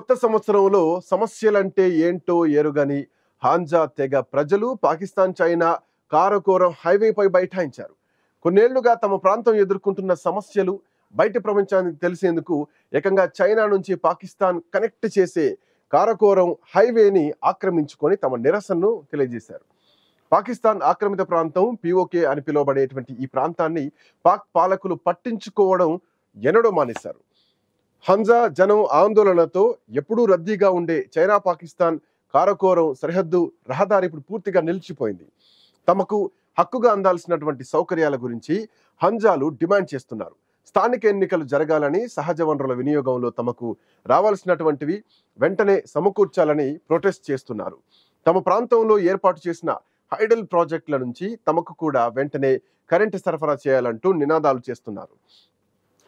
కొత్త సంవత్సరంలో సమస్యలంటే ఏంటో ఎరుగని హాంజా తెగ ప్రజలు పాకిస్తాన్ చైనా కారకోరం హైవేపై బైఠాయించారు. కొన్నేళ్లుగా తమ ప్రాంతం ఎదుర్కొంటున్న సమస్యలు బయట ప్రపంచానికి తెలిసేందుకు ఏకంగా చైనా నుంచి పాకిస్తాన్ కనెక్ట్ చేసే కారకోరం హైవేని ఆక్రమించుకొని తమ నిరసనను తెలియజేశారు. పాకిస్తాన్ ఆక్రమిత ప్రాంతం పిఓకే అని పిలువబడేటువంటి ఈ ప్రాంతాన్ని పాక్ పాలకులు పట్టించుకోవడం ఎన్నడూ మానేశారు. హంజా జనం ఆందోళనతో ఎప్పుడూ రద్దీగా ఉండే చైనా పాకిస్తాన్ కారకోరం సరిహద్దు రహదారి ఇప్పుడు పూర్తిగా నిలిచిపోయింది. తమకు హక్కుగా అందాల్సినటువంటి సౌకర్యాల గురించి హంజాలు డిమాండ్ చేస్తున్నారు. స్థానిక ఎన్నికలు జరగాలని, సహజ వనరుల వినియోగంలో తమకు రావాల్సినటువంటివి వెంటనే సమకూర్చాలని ప్రొటెస్ట్ చేస్తున్నారు. తమ ప్రాంతంలో ఏర్పాటు చేసిన హైడల్ ప్రాజెక్టుల నుంచి తమకు కూడా వెంటనే కరెంటు సరఫరా చేయాలంటూ నినాదాలు చేస్తున్నారు.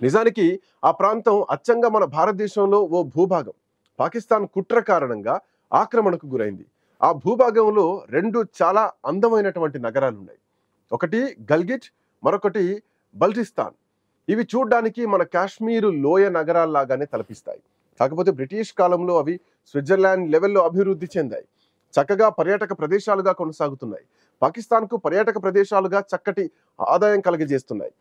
నిజానికి ఆ ప్రాంతం అచ్చంగా మన భారతదేశంలో ఓ భూభాగం. పాకిస్తాన్ కుట్ర కారణంగా ఆక్రమణకు గురైంది. ఆ భూభాగంలో రెండు చాలా అందమైనటువంటి నగరాలు ఉన్నాయి. ఒకటి గల్గిట్, మరొకటి బల్టిస్తాన్. ఇవి చూడ్డానికి మన కాశ్మీరు లోయ నగరాల్లాగానే తలపిస్తాయి. కాకపోతే బ్రిటిష్ కాలంలో అవి స్విట్జర్లాండ్ లెవెల్లో అభివృద్ధి చెందాయి. చక్కగా పర్యాటక ప్రదేశాలుగా కొనసాగుతున్నాయి. పాకిస్తాన్కు పర్యాటక ప్రదేశాలుగా చక్కటి ఆదాయం కలిగజేస్తున్నాయి.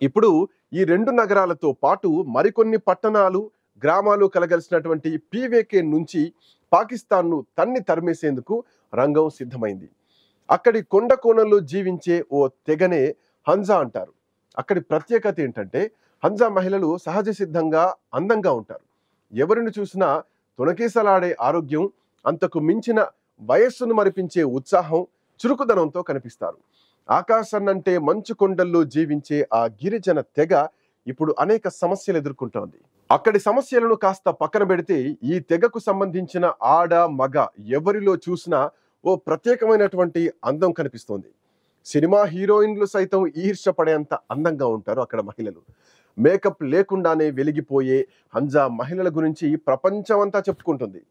ఇప్పుడు ఈ రెండు నగరాలతో పాటు మరికొన్ని పట్టణాలు, గ్రామాలు కలగలిసినటువంటి పీవేకే నుంచి పాకిస్తాన్ను తరిమేసేందుకు రంగం సిద్ధమైంది. అక్కడి కొండ కోణంలో జీవించే ఓ తెగనే హంజా అంటారు. అక్కడి ప్రత్యేకత ఏంటంటే హంజా మహిళలు సహజ సిద్ధంగా అందంగా ఉంటారు. ఎవరిని చూసినా తొణకేసలాడే ఆరోగ్యం, అంతకు మించిన వయస్సును మరిపించే ఉత్సాహం, చురుకుదనంతో కనిపిస్తారు. ఆకాశాన్నంటే మంచు కొండల్లో జీవించే ఆ గిరిజన తెగ ఇప్పుడు అనేక సమస్యలు ఎదుర్కొంటోంది. అక్కడి సమస్యలను కాస్త పక్కన పెడితే ఈ తెగకు సంబంధించిన ఆడ మగ ఎవరిలో చూసినా ఓ ప్రత్యేకమైనటువంటి అందం కనిపిస్తోంది. సినిమా హీరోయిన్లు సైతం ఈర్ష్యపడేంత అందంగా ఉంటారు అక్కడ మహిళలు. మేకప్ లేకుండానే వెలిగిపోయే హంజా మహిళల గురించి ప్రపంచమంతా చెప్పుకుంటుంది.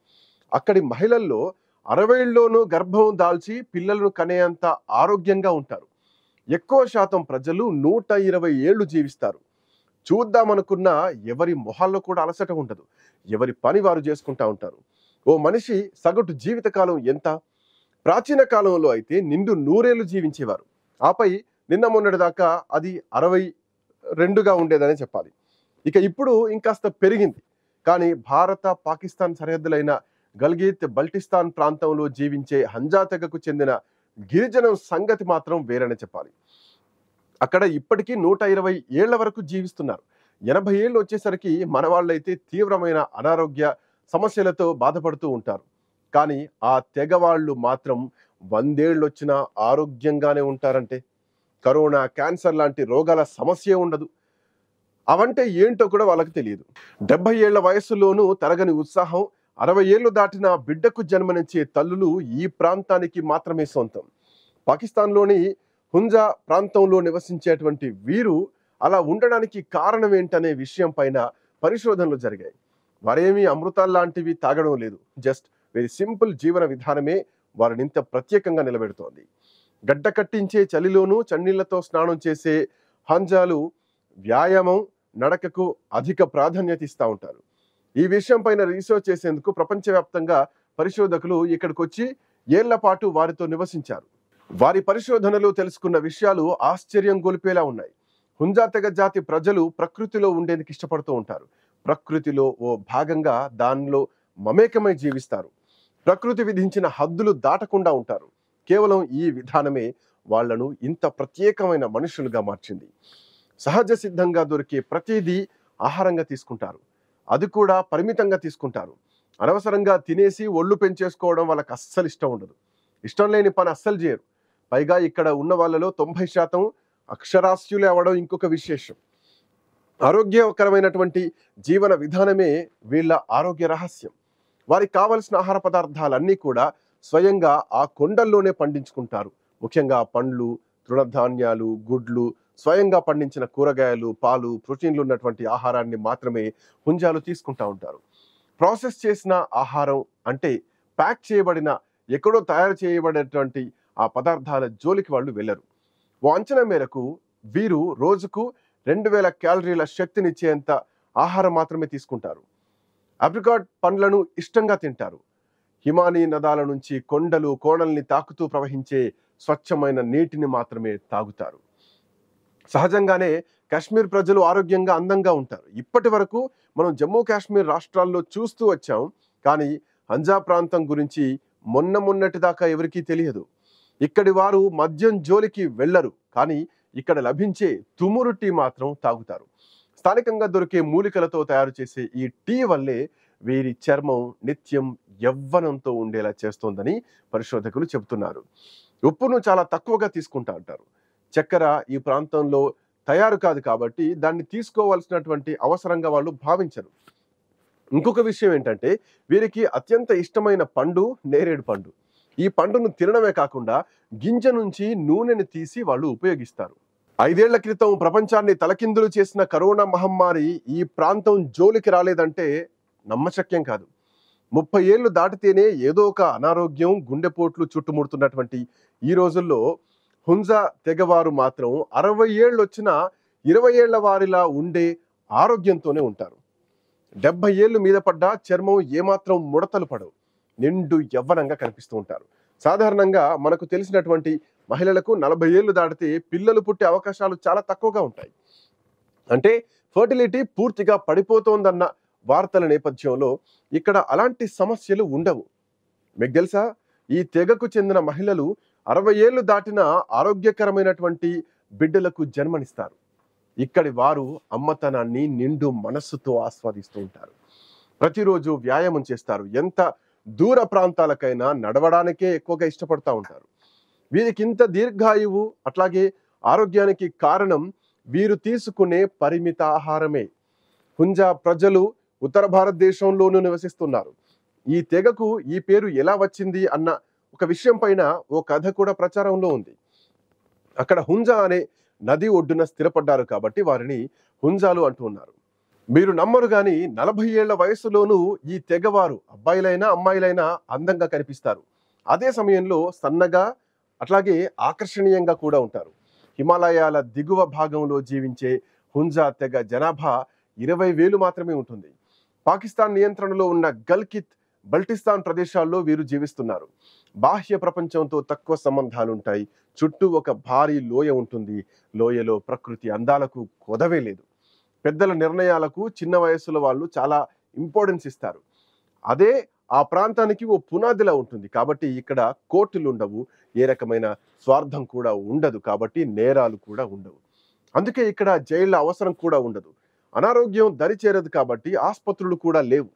అక్కడి మహిళల్లో 60 గర్భం దాల్చి పిల్లలను కనేంత ఆరోగ్యంగా ఉంటారు. ఎక్కువ శాతం ప్రజలు 120 ఏళ్లు జీవిస్తారు. చూద్దామనుకున్న ఎవరి మొహాల్లో కూడా అలసట ఉండదు. ఎవరి పని వారు చేసుకుంటా ఉంటారు. ఓ మనిషి సగటు జీవితకాలం ఎంత? ప్రాచీన కాలంలో అయితే నిండు 100 ఏళ్లు జీవించేవారు. ఆపై నిన్న మొన్నటి దాకా అది 62గా ఉండేదని చెప్పాలి. ఇక ఇప్పుడు ఇంకాస్త పెరిగింది. కానీ భారత పాకిస్తాన్ సరిహద్దులైన గల్గిత్, బల్టిస్తాన్ ప్రాంతంలో జీవించే హంజా తెగకు చెందిన గిరిజనం సంగతి మాత్రం వేరనే చెప్పాలి. అక్కడ ఇప్పటికీ 120 ఏళ్ల వరకు జీవిస్తున్నారు. 80 ఏళ్ళు వచ్చేసరికి మన వాళ్ళైతే తీవ్రమైన అనారోగ్య సమస్యలతో బాధపడుతూ ఉంటారు. కానీ ఆ తెగ వాళ్ళు మాత్రం 100 ఏళ్ళు వచ్చినా ఆరోగ్యంగానే ఉంటారంటే. కరోనా, క్యాన్సర్ లాంటి రోగాల సమస్య ఉండదు. అవంటే ఏంటో కూడా వాళ్ళకి తెలియదు. 70 ఏళ్ల వయస్సులోనూ తరగని ఉత్సాహం, 60 ఏళ్లు దాటిన బిడ్డకు జన్మనిచ్చే తల్లులు ఈ ప్రాంతానికి మాత్రమే సొంతం. పాకిస్తాన్లోని హుంజా ప్రాంతంలో నివసించేటువంటి వీరు అలా ఉండడానికి కారణం ఏంటనే విషయం పైన పరిశోధనలు జరిగాయి. వారేమీ అమృతాల్లాంటివి తాగడం లేదు. జస్ట్ వెరీ సింపుల్ జీవన విధానమే వారిని ఇంత ప్రత్యేకంగా నిలబెడుతోంది. గడ్డ కట్టించే చలిలోనూ చన్నీళ్లతో స్నానం చేసే హంజాలు వ్యాయామం, నడకకు అధిక ప్రాధాన్యత ఇస్తూ ఉంటారు. ఈ విషయం పైన రీసెర్చ్ చేసేందుకు ప్రపంచవ్యాప్తంగా పరిశోధకులు ఇక్కడికి వచ్చి ఏళ్ల పాటు వారితో నివసించారు. వారి పరిశోధనలో తెలుసుకున్న విషయాలు ఆశ్చర్యం గొలిపేలా ఉన్నాయి. హుంజా తెగ జాతి ప్రజలు ప్రకృతిలో ఉండేందుకు ఇష్టపడుతూ ఉంటారు. ప్రకృతిలో ఓ భాగంగా దానిలో మమేకమై జీవిస్తారు. ప్రకృతి విధించిన హద్దులు దాటకుండా ఉంటారు. కేవలం ఈ విధానమే వాళ్లను ఇంత ప్రత్యేకమైన మనుషులుగా మార్చింది. సహజ సిద్ధంగా దొరికే ప్రతిదీ ఆహారంగా తీసుకుంటారు. అది కూడా పరిమితంగా తీసుకుంటారు. అనవసరంగా తినేసి ఒళ్ళు పెంచేసుకోవడం వాళ్ళకి అస్సలు ఇష్టం ఉండదు. ఇష్టం లేని పని అస్సలు చేయరు. పైగా ఇక్కడ ఉన్న వాళ్ళలో 90% అక్షరాస్యులే అవ్వడం ఇంకొక విశేషం. ఆరోగ్యకరమైనటువంటి జీవన విధానమే వీళ్ళ ఆరోగ్య రహస్యం. వారికి కావలసిన ఆహార పదార్థాలన్నీ కూడా స్వయంగా ఆ కొండల్లోనే పండించుకుంటారు. ముఖ్యంగా పండ్లు, తృణధాన్యాలు, గుడ్లు, స్వయంగా పండించిన కూరగాయలు, పాలు, ప్రోటీన్లు ఉన్నటువంటి ఆహారాన్ని మాత్రమే హుంజాలు తీసుకుంటా ఉంటారు. ప్రాసెస్ చేసిన ఆహారం అంటే ప్యాక్ చేయబడిన, ఎక్కడో తయారు చేయబడినటువంటి ఆ పదార్థాల జోలికి వాళ్ళు వెళ్ళరు. ఓ అంచనా మేరకు వీరు రోజుకు 2000 క్యాలరీల శక్తినిచ్చేంత ఆహారం మాత్రమే తీసుకుంటారు. అప్రికాట్ పండ్లను ఇష్టంగా తింటారు. హిమానీ నదాల నుంచి కొండలు కోణల్ని తాకుతూ ప్రవహించే స్వచ్ఛమైన నీటిని మాత్రమే తాగుతారు. సహజంగానే కాశ్మీర్ ప్రజలు ఆరోగ్యంగా అందంగా ఉంటారు. ఇప్పటి వరకు మనం జమ్మూ కాశ్మీర్ రాష్ట్రాల్లో చూస్తూ వచ్చాం. కానీ పంజాబ్ ప్రాంతం గురించి మొన్నటి దాకా ఎవరికీ తెలియదు. ఇక్కడి వారు మద్యం జోలికి వెళ్లరు. కానీ ఇక్కడ లభించే తుమురు టీ మాత్రం తాగుతారు. స్థానికంగా దొరికే మూలికలతో తయారు చేసే ఈ టీ వల్లే వీరి చర్మం నిత్యం యవ్వనంతో ఉండేలా చేస్తోందని పరిశోధకులు చెబుతున్నారు. ఉప్పును చాలా తక్కువగా తీసుకుంటా అంటారు. చక్కెర ఈ ప్రాంతంలో తయారు కాదు కాబట్టి దాన్ని తీసుకోవాల్సినటువంటి అవసరంగా వాళ్ళు భావించరు. ఇంకొక విషయం ఏంటంటే వీరికి అత్యంత ఇష్టమైన పండు నేరేడు పండు. ఈ పండును తినడమే కాకుండా గింజ నుంచి నూనెని తీసి వాళ్ళు ఉపయోగిస్తారు. 5 ఏళ్ల క్రితం ప్రపంచాన్ని తలకిందులు చేసిన కరోనా మహమ్మారి ఈ ప్రాంతం జోలికి రాలేదంటే నమ్మశక్యం కాదు. 30 ఏళ్లు దాటితేనే ఏదో ఒక అనారోగ్యం గుండెపోట్లు చుట్టుముడుతున్నటువంటి ఈ రోజుల్లో హుంజా తెగవారు మాత్రం 60 ఏళ్ళు వచ్చినా 20 ఏళ్ల వారిలా ఉండే ఆరోగ్యంతోనే ఉంటారు. 70 ఏళ్ళు మీద పడ్డా చర్మం ఏమాత్రం ముడతలు పడవు. నిండు యవ్వనంగా కనిపిస్తూ ఉంటారు. సాధారణంగా మనకు తెలిసినటువంటి మహిళలకు 40 ఏళ్ళు దాటితే పిల్లలు పుట్టే అవకాశాలు చాలా తక్కువగా ఉంటాయి. అంటే ఫర్టిలిటీ పూర్తిగా పడిపోతోందన్న వార్తల నేపథ్యంలో ఇక్కడ అలాంటి సమస్యలు ఉండవు. మీకు తెలుసా, ఈ తెగకు చెందిన మహిళలు 60 ఏళ్ళు దాటిన ఆరోగ్యకరమైనటువంటి బిడ్డలకు జన్మనిస్తారు. ఇక్కడి వారు అమ్మతనాన్ని నిండు మనస్సుతో ఆస్వాదిస్తూ ఉంటారు. ప్రతిరోజు వ్యాయామం చేస్తారు. ఎంత దూర ప్రాంతాలకైనా నడవడానికే ఎక్కువగా ఇష్టపడతా ఉంటారు. వీరికి ఇంత దీర్ఘాయువు అట్లాగే ఆరోగ్యానికి కారణం వీరు తీసుకునే పరిమిత ఆహారమే. హుంజా ప్రజలు ఉత్తర భారతదేశంలోనూ నివసిస్తున్నారు. ఈ తెగకు ఈ పేరు ఎలా వచ్చింది అన్న ఒక విషయం పైన ఓ కథ కూడా ప్రచారంలో ఉంది. అక్కడ హుంజా అనే నది ఒడ్డున స్థిరపడ్డారు కాబట్టి వారిని హుంజాలు అంటూ ఉన్నారు. మీరు నమ్మరు గాని 40 ఏళ్ల వయసులోనూ ఈ తెగవారు అబ్బాయిలైనా అమ్మాయిలైనా అందంగా కనిపిస్తారు. అదే సమయంలో సన్నగా అట్లాగే ఆకర్షణీయంగా కూడా ఉంటారు. హిమాలయాల దిగువ భాగంలో జీవించే హుంజా తెగ జనాభా 20,000 మాత్రమే ఉంటుంది. పాకిస్తాన్ నియంత్రణలో ఉన్న గల్కిత్, బల్టిస్తాన్ ప్రదేశాల్లో వీరు జీవిస్తున్నారు. బాహ్య ప్రపంచంతో తక్కువ సంబంధాలుంటాయి. చుట్టూ ఒక భారీ లోయ ఉంటుంది. లోయలో ప్రకృతి అందాలకు కొదవే లేదు. పెద్దల నిర్ణయాలకు చిన్న వయస్సుల వాళ్ళు చాలా ఇంపార్టెన్స్ ఇస్తారు. అదే ఆ ప్రాంతానికి ఓ పునాదిలా ఉంటుంది. కాబట్టి ఇక్కడ కోర్టులు ఉండవు, ఏ రకమైన స్వార్థం కూడా ఉండదు. కాబట్టి నేరాలు కూడా ఉండవు. అందుకే ఇక్కడ జైళ్ళ అవసరం కూడా ఉండదు. అనారోగ్యం దరిచేరదు కాబట్టి ఆసుపత్రులు కూడా లేవు.